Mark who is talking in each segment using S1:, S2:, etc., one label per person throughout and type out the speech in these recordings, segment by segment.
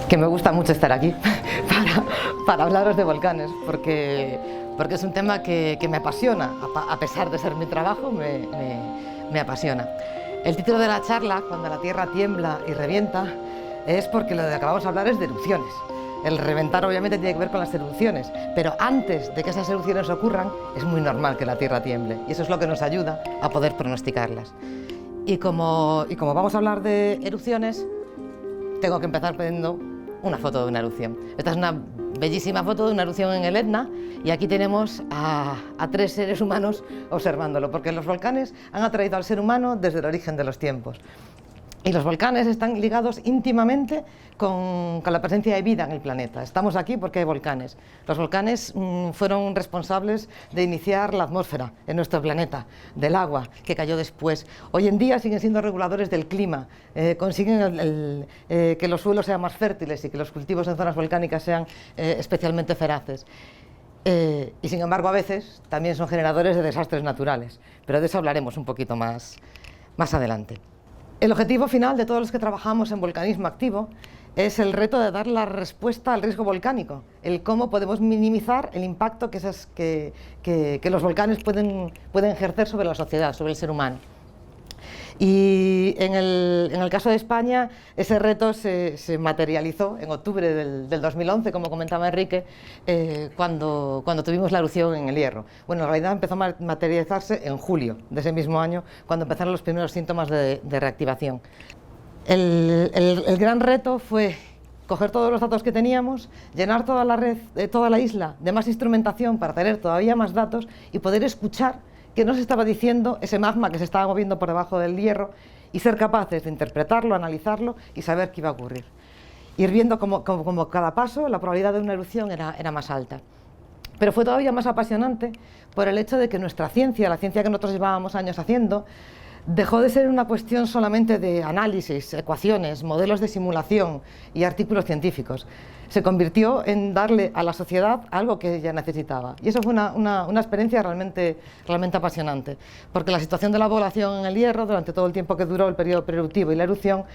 S1: Que me gusta mucho estar aquí para hablaros de volcanes, porque es un tema que me apasiona, a pesar de ser mi trabajo, me apasiona. El título de la charla, Cuando la Tierra tiembla y revienta, es porque lo que acabamos de hablar es de erupciones. El reventar obviamente tiene que ver con las erupciones, pero antes de que esas erupciones ocurran es muy normal que la Tierra tiemble, y eso es lo que nos ayuda a poder pronosticarlas. Y como vamos a hablar de erupciones, tengo que empezar poniendo una foto de una erupción. Esta es una bellísima foto de una erupción en el Etna, y aquí tenemos a 3 seres humanos observándolo, porque los volcanes han atraído al ser humano desde el origen de los tiempos. Y los volcanes están ligados íntimamente con la presencia de vida en el planeta. Estamos aquí porque hay volcanes. Los volcanes fueron responsables de iniciar la atmósfera en nuestro planeta, del agua que cayó después. Hoy en día siguen siendo reguladores del clima, consiguen que los suelos sean más fértiles y que los cultivos en zonas volcánicas sean especialmente feraces. Y sin embargo a veces también son generadores de desastres naturales, pero de eso hablaremos un poquito más adelante. El objetivo final de todos los que trabajamos en volcanismo activo es el reto de dar la respuesta al riesgo volcánico, el cómo podemos minimizar el impacto que los volcanes pueden ejercer sobre la sociedad, sobre el ser humano. Y en el caso de España, ese reto se materializó en octubre del 2011, como comentaba Enrique, cuando tuvimos la erupción en El Hierro. Bueno, en realidad empezó a materializarse en julio de ese mismo año, cuando empezaron los primeros síntomas de reactivación. El gran reto fue coger todos los datos que teníamos, llenar toda la red, toda la isla de más instrumentación para tener todavía más datos y poder escuchar qué nos estaba diciendo ese magma que se estaba moviendo por debajo del hierro, y ser capaces de interpretarlo, analizarlo y saber qué iba a ocurrir. Ir viendo como cada paso la probabilidad de una erupción era más alta. Pero fue todavía más apasionante por el hecho de que nuestra ciencia, la ciencia que nosotros llevábamos años haciendo, dejó de ser una cuestión solamente de análisis, ecuaciones, modelos de simulación y artículos científicos. Se convirtió en darle a la sociedad algo que ella necesitaba. Y eso fue una experiencia realmente apasionante, porque la situación de la población en El Hierro, durante todo el tiempo que duró el periodo preeruptivo y la erupción,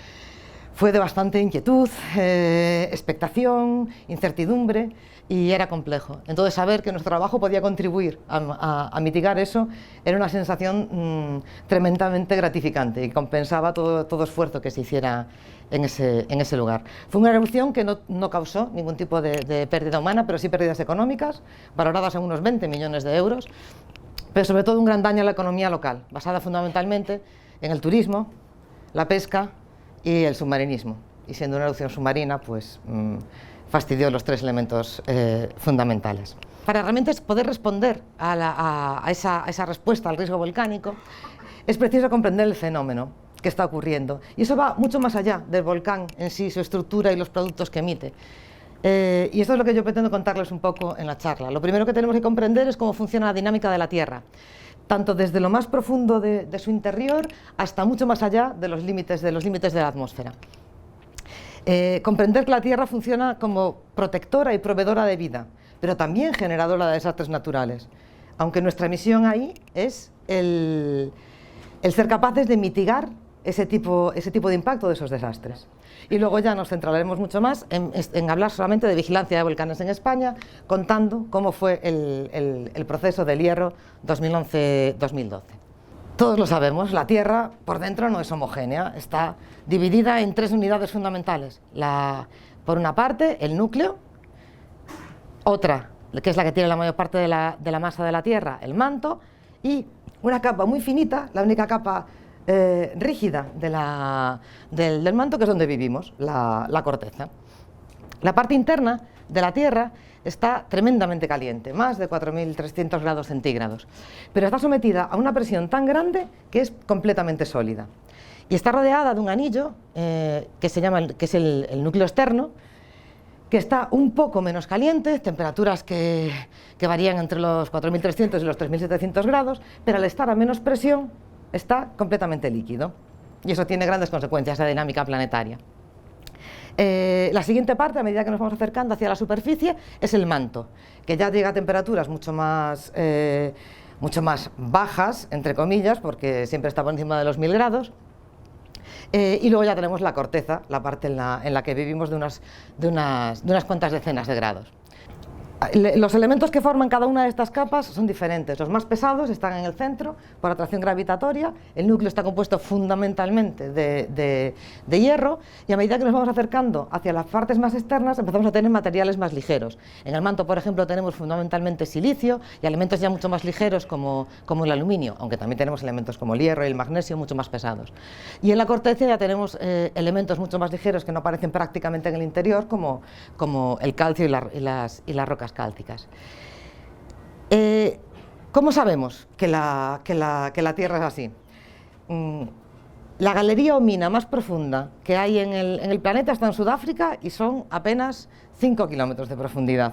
S1: fue de bastante inquietud, expectación, incertidumbre, y era complejo. Entonces, saber que nuestro trabajo podía contribuir a mitigar eso era una sensación tremendamente gratificante y compensaba todo esfuerzo que se hiciera en ese lugar. Fue una erupción que no causó ningún tipo de pérdida humana, pero sí pérdidas económicas, valoradas en unos 20 millones de euros, pero sobre todo un gran daño a la economía local, basada fundamentalmente en el turismo, la pesca y el submarinismo. Y siendo una erupción submarina, pues fastidió los 3 elementos fundamentales. Para realmente poder responder a esa respuesta al riesgo volcánico, es preciso comprender el fenómeno que está ocurriendo. Y eso va mucho más allá del volcán en sí, su estructura y los productos que emite. Y esto es lo que yo pretendo contarles un poco en la charla. Lo primero que tenemos que comprender es cómo funciona la dinámica de la Tierra, tanto desde lo más profundo de su interior hasta mucho más allá de los límites de la atmósfera. Comprender que la Tierra funciona como protectora y proveedora de vida, pero también generadora de desastres naturales, aunque nuestra misión ahí es el ser capaces de mitigar ese tipo de impacto de esos desastres. Y luego ya nos centraremos mucho más en hablar solamente de vigilancia de volcanes en España, contando cómo fue el proceso del Hierro 2011-2012. Todos lo sabemos, la Tierra por dentro no es homogénea, está dividida en 3 unidades fundamentales. Por una parte, el núcleo, otra, que es la que tiene la mayor parte de la masa de la Tierra, el manto, y una capa muy finita, la única capa rígida del manto, que es donde vivimos, la corteza. La parte interna de la Tierra está tremendamente caliente, más de 4.300 grados centígrados, pero está sometida a una presión tan grande que es completamente sólida. Y está rodeada de un anillo que es el núcleo externo, que está un poco menos caliente, temperaturas que varían entre los 4.300 y los 3.700 grados, pero al estar a menos presión está completamente líquido. Y eso tiene grandes consecuencias en la dinámica planetaria. La siguiente parte, a medida que nos vamos acercando hacia la superficie, es el manto, que ya llega a temperaturas mucho más bajas, entre comillas, porque siempre está por encima de los 1000 grados, Y luego ya tenemos la corteza, la parte en la que vivimos de unas cuantas decenas de grados. Los elementos que forman cada una de estas capas son diferentes. Los más pesados están en el centro por atracción gravitatoria. El núcleo está compuesto fundamentalmente de hierro, y a medida que nos vamos acercando hacia las partes más externas empezamos a tener materiales más ligeros. En el manto, por ejemplo, tenemos fundamentalmente silicio y elementos ya mucho más ligeros como el aluminio, aunque también tenemos elementos como el hierro y el magnesio mucho más pesados. Y en la corteza ya tenemos elementos mucho más ligeros que no aparecen prácticamente en el interior, como el calcio y las rocas cálcicas. ¿Cómo sabemos que la Tierra es así? La galería o mina más profunda que hay en el planeta está en Sudáfrica y son apenas 5 kilómetros de profundidad.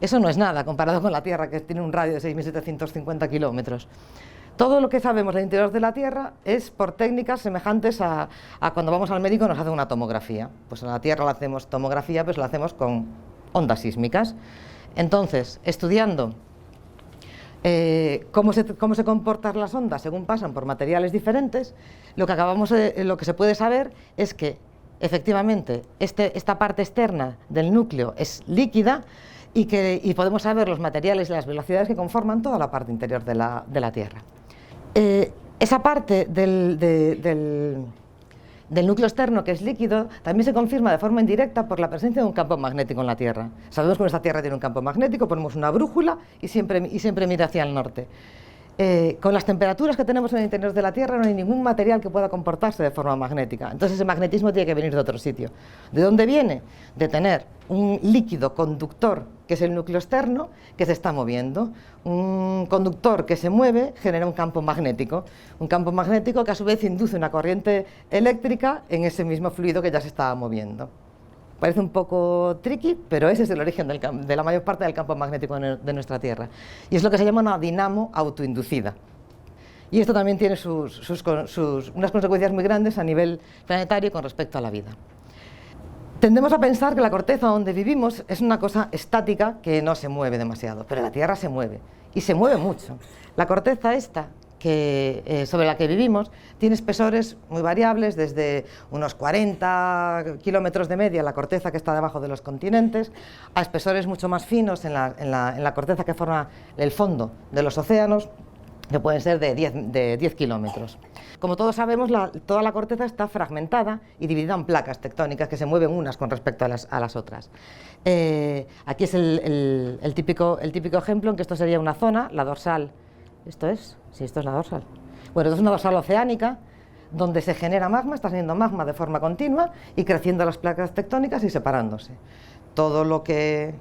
S1: Eso no es nada comparado con la Tierra, que tiene un radio de 6.750 kilómetros. Todo lo que sabemos del interior de la Tierra es por técnicas semejantes a cuando vamos al médico y nos hacen una tomografía. Pues en la Tierra la hacemos tomografía, pues la hacemos con ondas sísmicas. Entonces, estudiando cómo se comportan las ondas según pasan por materiales diferentes, lo que se puede saber es que efectivamente esta parte externa del núcleo es líquida y podemos saber los materiales y las velocidades que conforman toda la parte interior de la Tierra. Esa parte del núcleo externo, que es líquido, también se confirma de forma indirecta por la presencia de un campo magnético en la Tierra. Sabemos que nuestra Tierra tiene un campo magnético, ponemos una brújula y siempre mira hacia el norte. Con las temperaturas que tenemos en el interior de la Tierra no hay ningún material que pueda comportarse de forma magnética. Entonces ese magnetismo tiene que venir de otro sitio. ¿De dónde viene? De tener un líquido conductor, que es el núcleo externo, que se está moviendo. Un conductor que se mueve genera un campo magnético que a su vez induce una corriente eléctrica en ese mismo fluido que ya se estaba moviendo. Parece un poco tricky, pero ese es el origen de la mayor parte del campo magnético de nuestra Tierra. Y es lo que se llama una dinamo autoinducida. Y esto también tiene unas consecuencias muy grandes a nivel planetario con respecto a la vida. Tendemos a pensar que la corteza donde vivimos es una cosa estática que no se mueve demasiado, pero la Tierra se mueve, y se mueve mucho. La corteza esta, sobre la que vivimos, tiene espesores muy variables, desde unos 40 kilómetros de media, la corteza que está debajo de los continentes, a espesores mucho más finos en la corteza que forma el fondo de los océanos, que pueden ser de 10 kilómetros. Como todos sabemos, toda la corteza está fragmentada y dividida en placas tectónicas que se mueven unas con respecto a las otras. Aquí es el típico ejemplo en que esto sería una zona, la dorsal. ¿Esto es? Sí, esto es la dorsal. Bueno, esto es una dorsal oceánica donde se genera magma, está saliendo magma de forma continua y creciendo las placas tectónicas y separándose. Todo lo que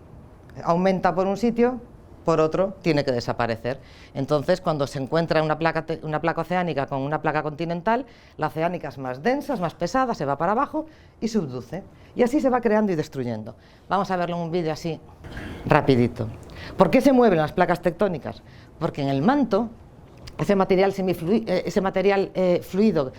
S1: aumenta por un sitio, por otro, tiene que desaparecer. Entonces, cuando se encuentra una placa oceánica con una placa continental, la oceánica es más densa, es más pesada, se va para abajo y subduce. Y así se va creando y destruyendo. Vamos a verlo en un vídeo así, rapidito. ¿Por qué se mueven las placas tectónicas? Porque en el manto, ese material fluido,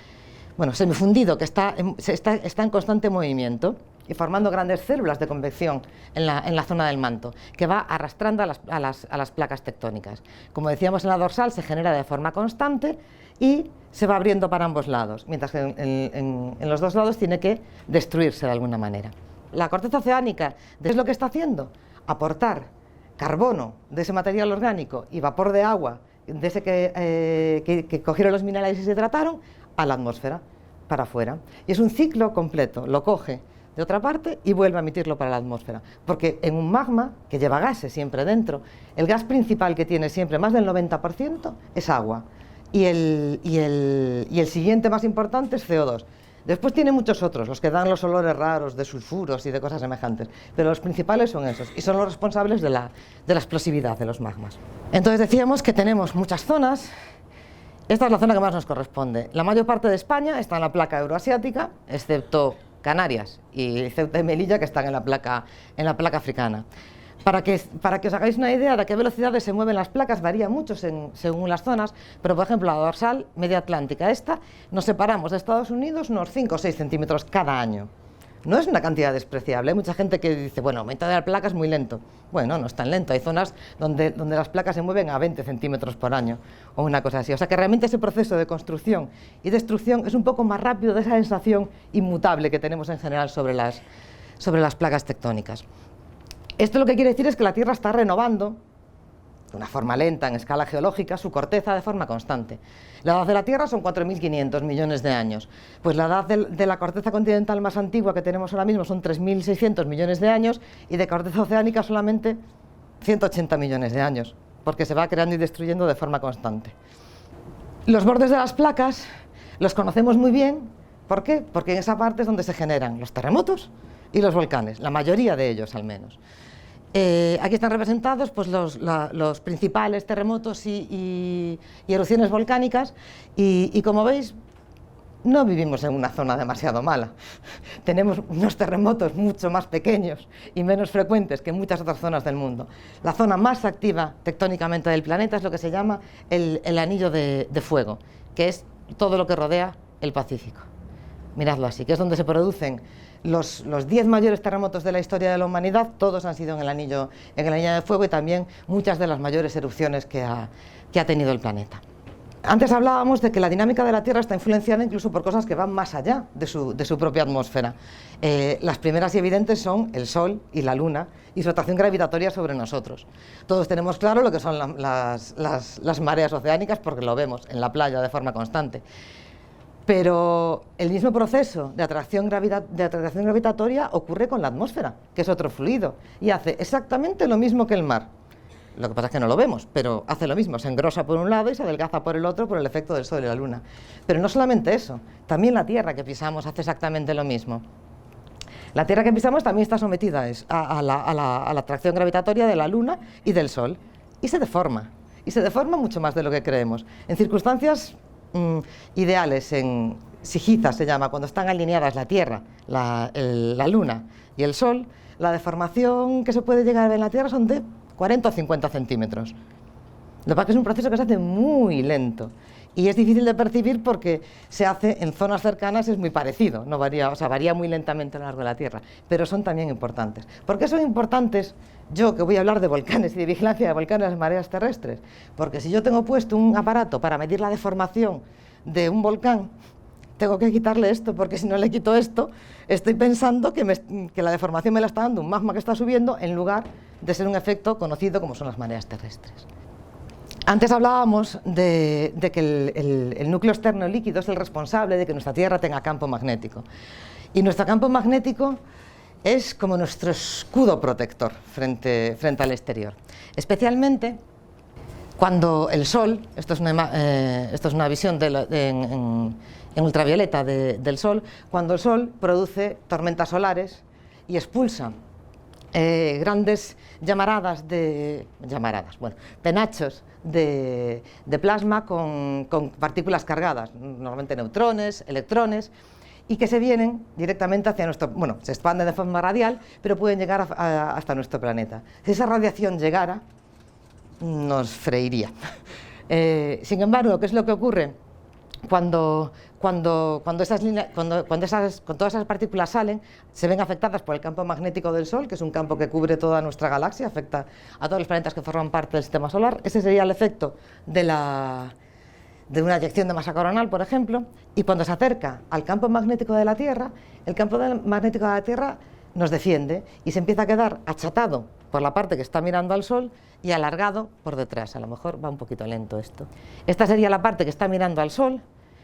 S1: semifundido, que está en constante movimiento y formando grandes células de convección en la zona del manto, que va arrastrando a las placas tectónicas. Como decíamos, en la dorsal se genera de forma constante y se va abriendo para ambos lados, mientras que en los dos lados tiene que destruirse de alguna manera. La corteza oceánica, ¿qué es lo que está haciendo? Aportar carbono de ese material orgánico y vapor de agua de ese que cogieron los minerales y se trataron a la atmósfera, para afuera. Y es un ciclo completo, lo coge de otra parte y vuelve a emitirlo para la atmósfera. Porque en un magma, que lleva gases siempre dentro, el gas principal que tiene siempre más del 90% es agua. Y el siguiente más importante es CO2. Después tiene muchos otros, los que dan los olores raros de sulfuros y de cosas semejantes, pero los principales son esos, y son los responsables de la explosividad de los magmas. Entonces decíamos que tenemos muchas zonas. Esta es la zona que más nos corresponde. La mayor parte de España está en la placa euroasiática, excepto Canarias y Ceuta y Melilla, que están en la placa africana. Para que os hagáis una idea de a qué velocidades se mueven las placas, varía mucho según las zonas, pero por ejemplo la dorsal media atlántica, esta, nos separamos de Estados Unidos unos 5 o 6 centímetros cada año. no es una cantidad despreciable. Hay mucha gente que dice, bueno, aumento de la placa es muy lento. Bueno, no es tan lento. Hay zonas donde las placas se mueven a 20 centímetros por año o una cosa así. O sea que realmente ese proceso de construcción y destrucción es un poco más rápido de esa sensación inmutable que tenemos en general sobre las placas tectónicas. Esto lo que quiere decir es que la Tierra está renovando de una forma lenta en escala geológica su corteza de forma constante. La edad de la Tierra son 4.500 millones de años. Pues la edad de la corteza continental más antigua que tenemos ahora mismo son 3.600 millones de años y de corteza oceánica solamente 180 millones de años, porque se va creando y destruyendo de forma constante. Los bordes de las placas los conocemos muy bien. ¿Por qué? Porque en esa parte es donde se generan los terremotos y los volcanes, la mayoría de ellos al menos. Aquí están representados pues, los principales terremotos y erupciones volcánicas y como veis no vivimos en una zona demasiado mala. Tenemos unos terremotos mucho más pequeños y menos frecuentes que en muchas otras zonas del mundo. La zona más activa tectónicamente del planeta es lo que se llama el anillo de fuego, que es todo lo que rodea el Pacífico. Miradlo así, que es donde se producen los 10 mayores terremotos de la historia de la humanidad. Todos han sido en el anillo de fuego y también muchas de las mayores erupciones que ha tenido el planeta. Antes hablábamos de que la dinámica de la Tierra está influenciada incluso por cosas que van más allá de su propia atmósfera. Las primeras y evidentes son el Sol y la Luna y su atracción gravitatoria sobre nosotros. Todos tenemos claro lo que son las mareas oceánicas porque lo vemos en la playa de forma constante. Pero el mismo proceso de atracción gravitatoria ocurre con la atmósfera, que es otro fluido, y hace exactamente lo mismo que el mar. Lo que pasa es que no lo vemos, pero hace lo mismo, se engrosa por un lado y se adelgaza por el otro por el efecto del Sol y la Luna. Pero no solamente eso, también la Tierra que pisamos hace exactamente lo mismo. La Tierra que pisamos también está sometida a la atracción gravitatoria de la Luna y del Sol, y se deforma mucho más de lo que creemos. En circunstancias ideales, en Sigiza se llama, cuando están alineadas la Tierra, la Luna y el Sol, la deformación que se puede llegar a ver en la Tierra son de 40 o 50 centímetros. Lo que pasa es que es un proceso que se hace muy lento y es difícil de percibir porque se hace en zonas cercanas, es muy parecido, no varía, o sea, varía muy lentamente a lo largo de la Tierra, pero son también importantes. ¿Por qué son importantes? Yo que voy a hablar de volcanes y de vigilancia de volcanes y mareas terrestres, porque si yo tengo puesto un aparato para medir la deformación de un volcán, tengo que quitarle esto, porque si no le quito esto, estoy pensando que la deformación me la está dando un magma que está subiendo en lugar de ser un efecto conocido como son las mareas terrestres. Antes hablábamos de que el núcleo externo líquido es el responsable de que nuestra Tierra tenga campo magnético. Y nuestro campo magnético es como nuestro escudo protector frente al exterior. Especialmente cuando el Sol, esto es una visión en ultravioleta del Sol, cuando el Sol produce tormentas solares y expulsa grandes penachos de plasma con partículas cargadas, normalmente neutrones, electrones, y que se vienen directamente hacia se expanden de forma radial, pero pueden llegar hasta nuestro planeta. Si esa radiación llegara, nos freiría. Sin embargo, ¿qué es lo que ocurre? Cuando todas esas partículas salen, se ven afectadas por el campo magnético del Sol, que es un campo que cubre toda nuestra galaxia, afecta a todos los planetas que forman parte del sistema solar. Ese sería el efecto de una eyección de masa coronal, por ejemplo, y cuando se acerca al campo magnético de la Tierra, el campo magnético de la Tierra nos defiende y se empieza a quedar achatado por la parte que está mirando al Sol y alargado por detrás. A lo mejor va un poquito lento esto. Esta sería la parte que está mirando al Sol,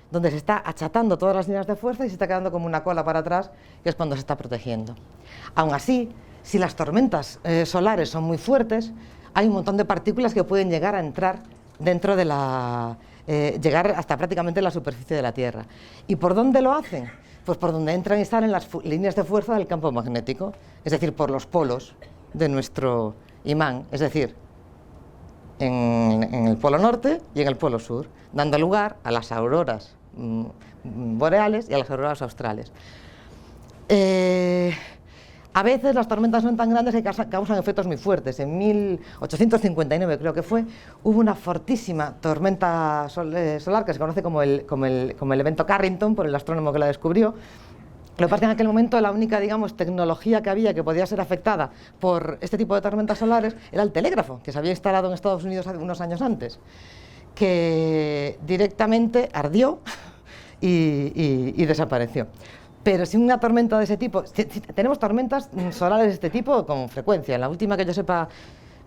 S1: donde se está achatando todas las líneas de fuerza y se está quedando como una cola para atrás, que es cuando se está protegiendo. Aún así, si las tormentas solares son muy fuertes, hay un montón de partículas que pueden llegar a entrar dentro de llegar hasta prácticamente la superficie de la Tierra. ¿Y por dónde lo hacen? Pues por donde entran y salen las líneas de fuerza del campo magnético, es decir, por los polos de nuestro imán, es decir, en el polo norte y en el polo sur, dando lugar a las auroras boreales y a las auroras australes. A veces las tormentas son tan grandes que causan efectos muy fuertes. En 1859 creo que fue, hubo una fortísima tormenta solar que se conoce como el evento Carrington, por el astrónomo que la descubrió, Lo que pasa es que en aquel momento la única, digamos, tecnología que había que podía ser afectada por este tipo de tormentas solares era el telégrafo, que se había instalado en Estados Unidos unos años antes, que directamente ardió y desapareció. Pero si una tormenta de ese tipo, tenemos tormentas solares de este tipo con frecuencia. La última que yo sepa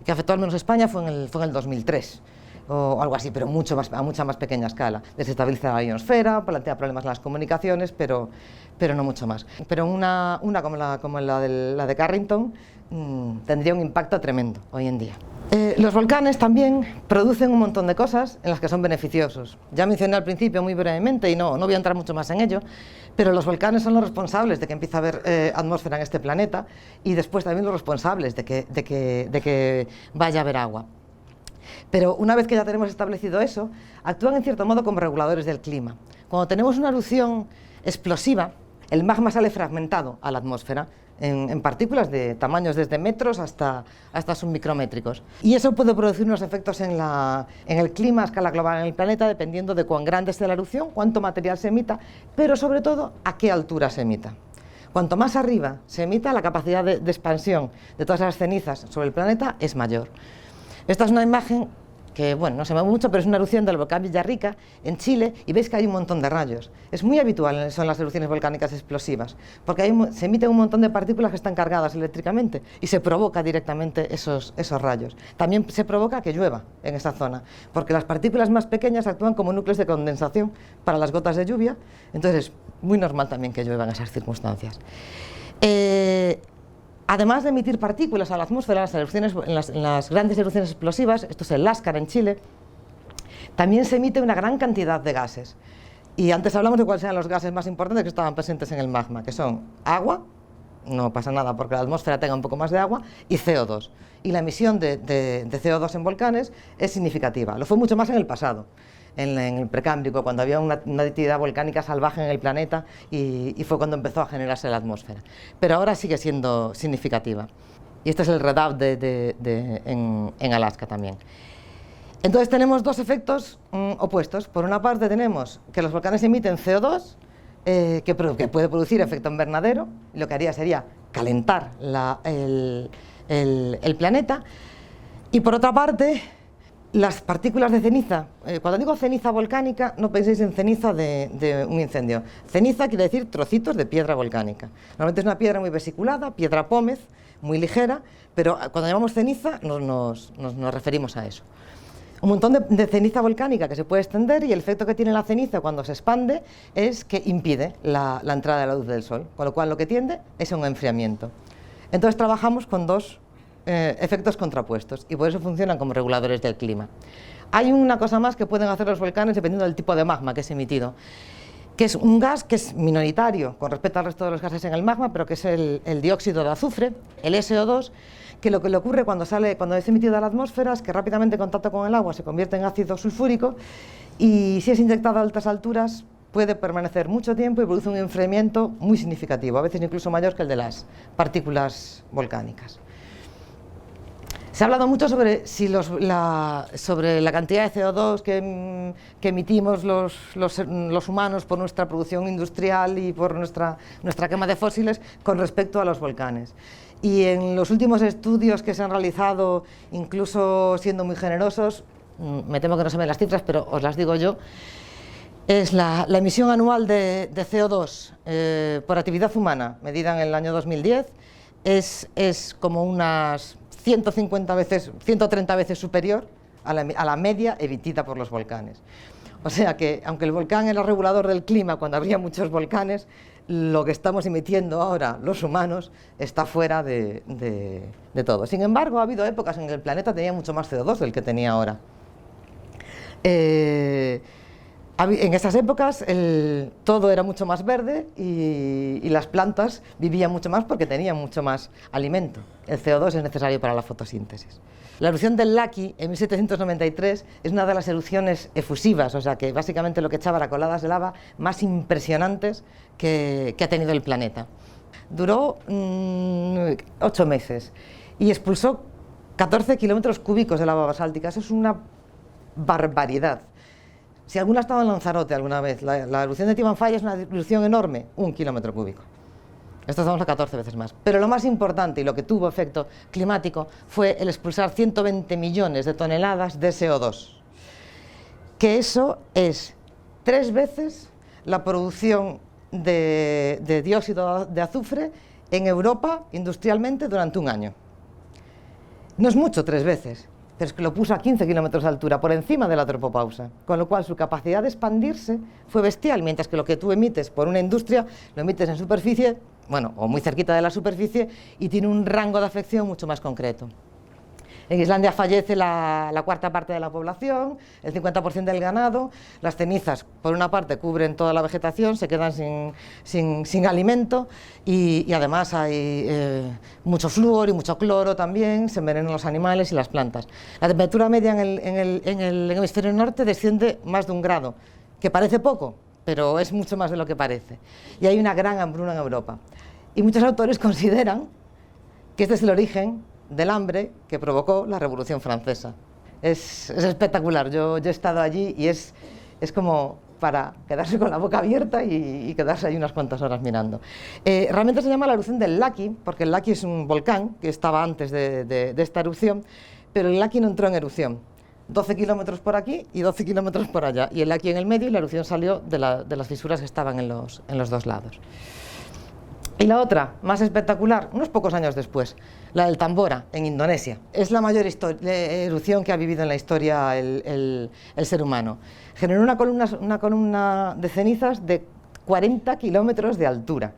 S1: que afectó al menos a España fue en el 2003. O algo así, pero a mucha más pequeña escala. Desestabiliza la ionosfera, plantea problemas en las comunicaciones, pero no mucho más. Pero una como la de Carrington tendría un impacto tremendo hoy en día. Los volcanes también producen un montón de cosas en las que son beneficiosos. Ya mencioné al principio muy brevemente, y no voy a entrar mucho más en ello, pero los volcanes son los responsables de que empiece a haber atmósfera en este planeta, y después también los responsables de que vaya a haber agua. Pero una vez que ya tenemos establecido eso, actúan en cierto modo como reguladores del clima. Cuando tenemos una erupción explosiva, el magma sale fragmentado a la atmósfera en partículas de tamaños desde metros hasta submicrométricos. Y eso puede producir unos efectos en el clima a escala global en el planeta, dependiendo de cuán grande sea la erupción, cuánto material se emita, pero sobre todo a qué altura se emita. Cuanto más arriba se emita, la capacidad de expansión de todas las cenizas sobre el planeta es mayor. Esta es una imagen que, bueno, no se ve mucho, pero es una erupción del volcán Villarrica, en Chile, y veis que hay un montón de rayos. Es muy habitual, son las erupciones volcánicas explosivas, porque se emiten un montón de partículas que están cargadas eléctricamente, y se provoca directamente esos rayos. También se provoca que llueva en esa zona, porque las partículas más pequeñas actúan como núcleos de condensación para las gotas de lluvia, entonces es muy normal también que llueva en esas circunstancias. Además de emitir partículas a la atmósfera, en las grandes erupciones explosivas, esto es el Láscar en Chile, también se emite una gran cantidad de gases. Y antes hablamos de cuáles eran los gases más importantes que estaban presentes en el magma, que son agua, no pasa nada porque la atmósfera tenga un poco más de agua, y CO2. Y la emisión de CO2 en volcanes es significativa. Lo fue mucho más en el pasado, en el Precámbrico, cuando había una actividad volcánica salvaje en el planeta, y fue cuando empezó a generarse la atmósfera. Pero ahora sigue siendo significativa. Y este es el Redoubt en Alaska también. Entonces tenemos dos efectos opuestos. Por una parte tenemos que los volcanes emiten CO2, que puede producir efecto invernadero, y lo que haría sería calentar el planeta. Y por otra parte, las partículas de ceniza, cuando digo ceniza volcánica, no penséis en ceniza de un incendio. Ceniza quiere decir trocitos de piedra volcánica. Normalmente es una piedra muy vesiculada, piedra pómez, muy ligera, pero cuando llamamos ceniza nos referimos a eso. Un montón de ceniza volcánica que se puede extender, y el efecto que tiene la ceniza cuando se expande es que impide la entrada de la luz del sol, con lo cual lo que tiende es un enfriamiento. Entonces trabajamos con dos efectos contrapuestos, y por eso funcionan como reguladores del clima. Hay una cosa más que pueden hacer los volcanes dependiendo del tipo de magma que es emitido, que es un gas que es minoritario con respecto al resto de los gases en el magma, pero que es el dióxido de azufre, el SO2, que lo que le ocurre cuando es emitido a la atmósfera es que rápidamente en contacto con el agua se convierte en ácido sulfúrico, y si es inyectado a altas alturas puede permanecer mucho tiempo y produce un enfriamiento muy significativo, a veces incluso mayor que el de las partículas volcánicas. Se ha hablado mucho sobre la cantidad de CO2 que emitimos los humanos por nuestra producción industrial y por nuestra quema de fósiles con respecto a los volcanes. Y en los últimos estudios que se han realizado, incluso siendo muy generosos, me temo que no se ven las cifras, pero os las digo yo, es la emisión anual de CO2 por actividad humana, medida en el año 2010, es como unas 130 veces superior a la media emitida por los volcanes. O sea que, aunque el volcán era regulador del clima cuando había muchos volcanes, lo que estamos emitiendo ahora los humanos está fuera de todo. Sin embargo, ha habido épocas en que el planeta tenía mucho más CO2 del que tenía ahora. En esas épocas todo era mucho más verde y las plantas vivían mucho más porque tenían mucho más alimento. El CO2 es necesario para la fotosíntesis. La erupción del Laki en 1793 es una de las erupciones efusivas, o sea que básicamente lo que echaba era coladas de lava más impresionantes que ha tenido el planeta. Duró 8 meses y expulsó 14 kilómetros cúbicos de lava basáltica. Eso es una barbaridad. Si alguna ha estado en Lanzarote alguna vez, la erupción de Timanfaya es una erupción enorme, 1 kilómetro cúbico. Esto estamos a 14 veces más. Pero lo más importante y lo que tuvo efecto climático fue el expulsar 120 millones de toneladas de CO2. Que eso es 3 veces la producción de dióxido de azufre en Europa industrialmente durante un año. No es mucho 3 veces, pero es que lo puso a 15 kilómetros de altura, por encima de la tropopausa, con lo cual su capacidad de expandirse fue bestial, mientras que lo que tú emites por una industria lo emites en superficie, bueno, o muy cerquita de la superficie, y tiene un rango de afección mucho más concreto. En Islandia fallece la 1/4 parte de la población, el 50% del ganado, las cenizas por una parte cubren toda la vegetación, se quedan sin alimento y además hay mucho flúor y mucho cloro también, se envenenan los animales y las plantas. La temperatura media en el hemisferio norte desciende más de 1 grado, que parece poco, pero es mucho más de lo que parece. Y hay una gran hambruna en Europa. Y muchos autores consideran que este es el origen del hambre que provocó la Revolución Francesa. Es espectacular, yo he estado allí y es como para quedarse con la boca abierta y quedarse ahí unas cuantas horas mirando. Realmente se llama la erupción del Laki, porque el Laki es un volcán que estaba antes de esta erupción, pero el Laki no entró en erupción. 12 kilómetros por aquí y 12 kilómetros por allá, y el Laki en el medio, y la erupción salió de las fisuras que estaban en los 2 lados. Y la otra, más espectacular, unos pocos años después, la del Tambora, en Indonesia. Es la mayor erupción que ha vivido en la historia el ser humano. Generó una columna de cenizas de 40 kilómetros de altura.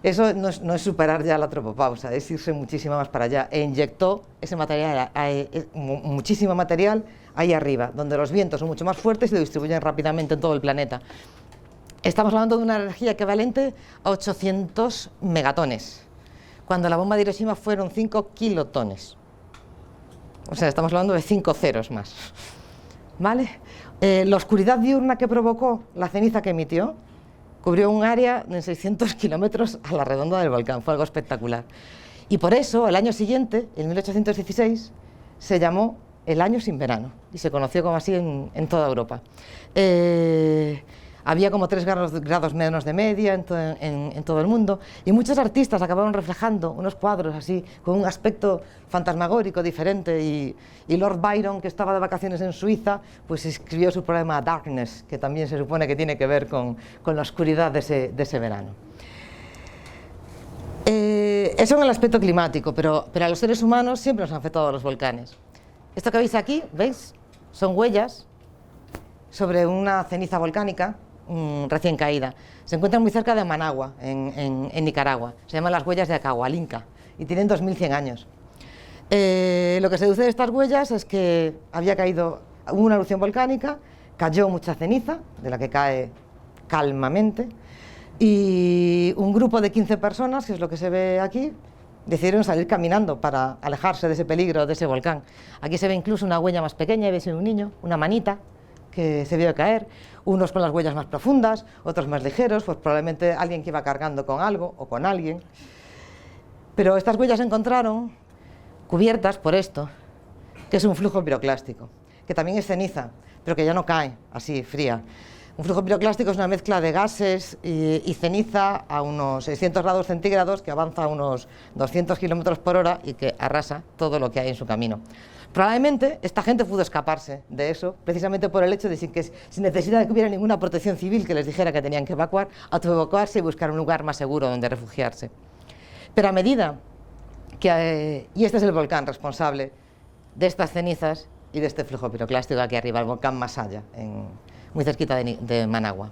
S1: Eso no es superar ya la tropopausa, es irse muchísimo más para allá. E inyectó ese material, muchísimo material ahí arriba, donde los vientos son mucho más fuertes y lo distribuyen rápidamente en todo el planeta. Estamos hablando de una energía equivalente a 800 megatones, cuando la bomba de Hiroshima fueron 5 kilotones. O sea, estamos hablando de 5 ceros más. ¿Vale? La oscuridad diurna que provocó la ceniza que emitió cubrió un área de 600 kilómetros a la redonda del volcán. Fue algo espectacular. Y por eso, el año siguiente, en 1816, se llamó el año sin verano y se conoció como así en toda Europa. Había como 3 grados menos de media en todo el mundo, y muchos artistas acabaron reflejando unos cuadros así, con un aspecto fantasmagórico diferente, y Lord Byron, que estaba de vacaciones en Suiza, pues escribió su poema Darkness, que también se supone que tiene que ver con la oscuridad de ese verano. Eso en el aspecto climático, pero a los seres humanos siempre nos han afectado los volcanes. Esto que veis aquí, ¿veis? Son huellas sobre una ceniza volcánica recién caída. Se encuentran muy cerca de Managua, en Nicaragua. Se llaman las huellas de Acahualinca y tienen 2100 años. Lo que se deduce de estas huellas es que hubo una erupción volcánica, cayó mucha ceniza, de la que cae calmamente, y un grupo de 15 personas, que es lo que se ve aquí, decidieron salir caminando para alejarse de ese peligro de ese volcán. Aquí se ve incluso una huella más pequeña, veis un niño, una manita, que se vio caer, unos con las huellas más profundas, otros más ligeros, pues probablemente alguien que iba cargando con algo o con alguien. Pero estas huellas se encontraron cubiertas por esto, que es un flujo piroclástico, que también es ceniza, pero que ya no cae así, fría. Un flujo piroclástico es una mezcla de gases y ceniza a unos 600 grados centígrados, que avanza a unos 200 kilómetros por hora y que arrasa todo lo que hay en su camino. Probablemente esta gente pudo escaparse de eso, precisamente por el hecho de sin necesidad de que hubiera ninguna protección civil que les dijera que tenían que evacuar, autoevacuarse y buscar un lugar más seguro donde refugiarse. Pero a medida que... y este es el volcán responsable de estas cenizas y de este flujo piroclástico aquí arriba, el volcán Masaya, muy cerquita de Managua.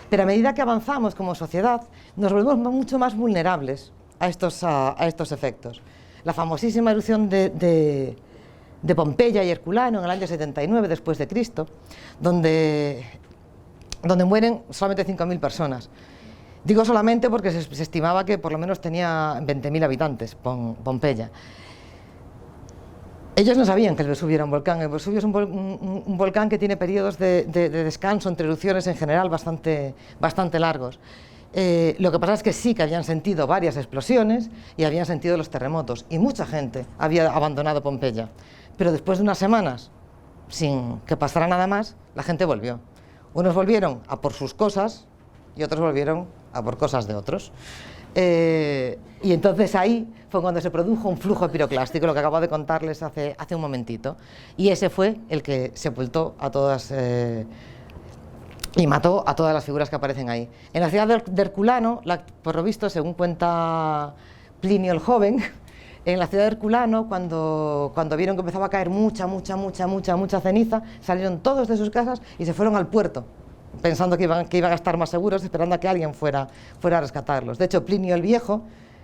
S1: Pero a medida que avanzamos como sociedad, nos volvemos mucho más vulnerables a estos efectos. La famosísima erupción de Pompeya y Herculano en el año 79 después de Cristo, donde mueren solamente 5.000 personas. Digo solamente porque se estimaba que por lo menos tenía 20.000 habitantes, Pompeya. Ellos no sabían que el Vesubio era un volcán. El Vesubio es un volcán que tiene periodos de descanso entre erupciones en general bastante largos. Lo que pasa es que sí que habían sentido varias explosiones y habían sentido los terremotos, y mucha gente había abandonado Pompeya. Pero después de unas semanas, sin que pasara nada más, la gente volvió. Unos volvieron a por sus cosas y otros volvieron a por cosas de otros. Y entonces ahí fue cuando se produjo un flujo piroclástico, lo que acabo de contarles hace un momentito. Y ese fue el que sepultó a todas y mató a todas las figuras que aparecen ahí. En la ciudad de Herculano, por lo visto, según cuenta Plinio el Joven, en la ciudad de Herculano, cuando vieron que empezaba a caer mucha ceniza, salieron todos de sus casas y se fueron al puerto, pensando que iban a estar más seguros, esperando a que alguien fuera a rescatarlos. De hecho, Plinio el Viejo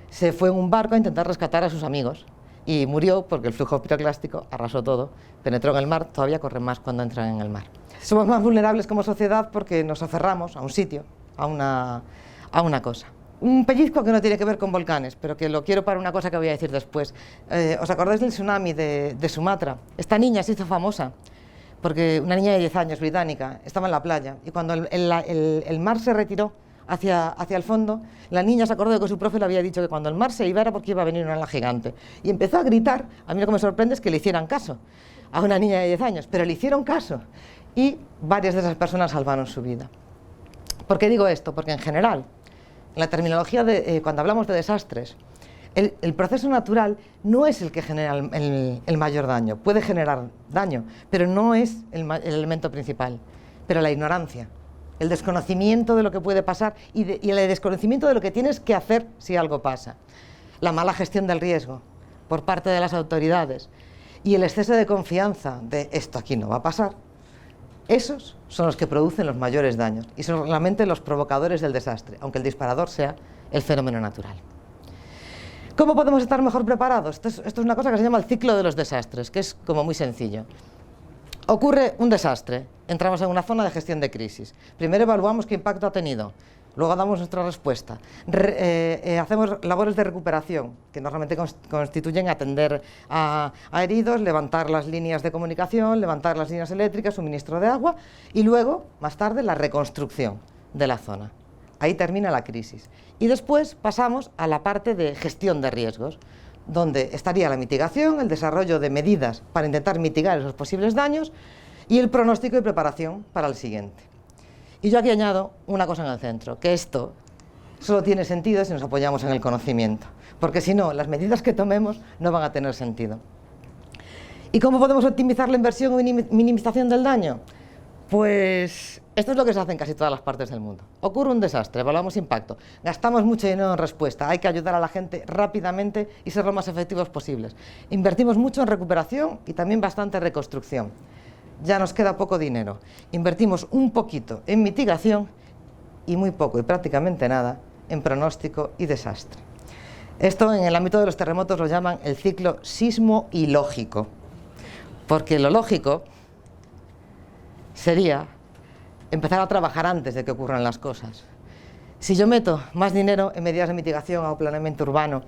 S1: se fue en un barco a intentar rescatar a sus amigos y murió porque el flujo piroclástico arrasó todo, penetró en el mar, todavía corren más cuando entran en el mar. Somos más vulnerables como sociedad porque nos aferramos a un sitio, a una cosa. Un pellizco que no tiene que ver con volcanes, pero que lo quiero para una cosa que voy a decir después. ¿Os acordáis del tsunami de Sumatra? Esta niña se hizo famosa porque una niña de 10 años, británica, estaba en la playa y cuando el mar se retiró hacia el fondo, la niña se acordó de que su profe le había dicho que cuando el mar se iba era porque iba a venir una ola gigante. Y empezó a gritar. A mí lo que me sorprende es que le hicieran caso a una niña de 10 años, pero le hicieron caso. Y varias de esas personas salvaron su vida. ¿Por qué digo esto? Porque en general, en la terminología cuando hablamos de desastres, el proceso natural no es el que genera el mayor daño. Puede generar daño, pero no es el elemento principal. Pero la ignorancia, el desconocimiento de lo que puede pasar y el desconocimiento de lo que tienes que hacer si algo pasa. La mala gestión del riesgo por parte de las autoridades y el exceso de confianza de esto aquí no va a pasar. Esos son los que producen los mayores daños y son realmente los provocadores del desastre, aunque el disparador sea el fenómeno natural. ¿Cómo podemos estar mejor preparados? Esto es una cosa que se llama el ciclo de los desastres, que es como muy sencillo. Ocurre un desastre, entramos en una zona de gestión de crisis. Primero evaluamos qué impacto ha tenido, luego damos nuestra respuesta. Hacemos labores de recuperación, que normalmente constituyen atender a heridos, levantar las líneas de comunicación, levantar las líneas eléctricas, suministro de agua y luego, más tarde, la reconstrucción de la zona. Ahí termina la crisis. Y después pasamos a la parte de gestión de riesgos, donde estaría la mitigación, el desarrollo de medidas para intentar mitigar esos posibles daños y el pronóstico y preparación para el siguiente. Y yo aquí añado una cosa en el centro, que esto solo tiene sentido si nos apoyamos en el conocimiento, porque si no, las medidas que tomemos no van a tener sentido. ¿Y cómo podemos optimizar la inversión y minimización del daño? Pues esto es lo que se hace en casi todas las partes del mundo. Ocurre un desastre, evaluamos impacto, gastamos mucho dinero en respuesta, hay que ayudar a la gente rápidamente y ser lo más efectivos posibles. Invertimos mucho en recuperación y también bastante en reconstrucción. Ya nos queda poco dinero. Invertimos un poquito en mitigación y muy poco y prácticamente nada en pronóstico y desastre. Esto en el ámbito de los terremotos lo llaman el ciclo sismo-ilógico, porque lo lógico sería empezar a trabajar antes de que ocurran las cosas. Si yo meto más dinero en medidas de mitigación o planeamiento urbano,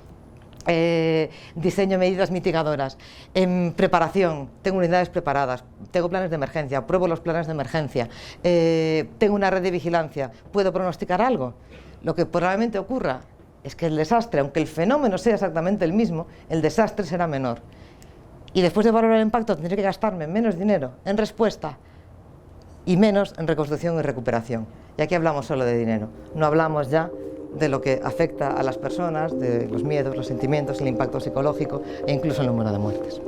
S1: diseño medidas mitigadoras, en preparación, tengo unidades preparadas, tengo planes de emergencia, pruebo los planes de emergencia, tengo una red de vigilancia, ¿puedo pronosticar algo? Lo que probablemente ocurra es que el desastre, aunque el fenómeno sea exactamente el mismo, el desastre será menor. Y después de valorar el impacto tendré que gastarme menos dinero en respuesta y menos en reconstrucción y recuperación. Y aquí hablamos solo de dinero, no hablamos ya de lo que afecta a las personas, de los miedos, los sentimientos, el impacto psicológico e incluso el número de muertes.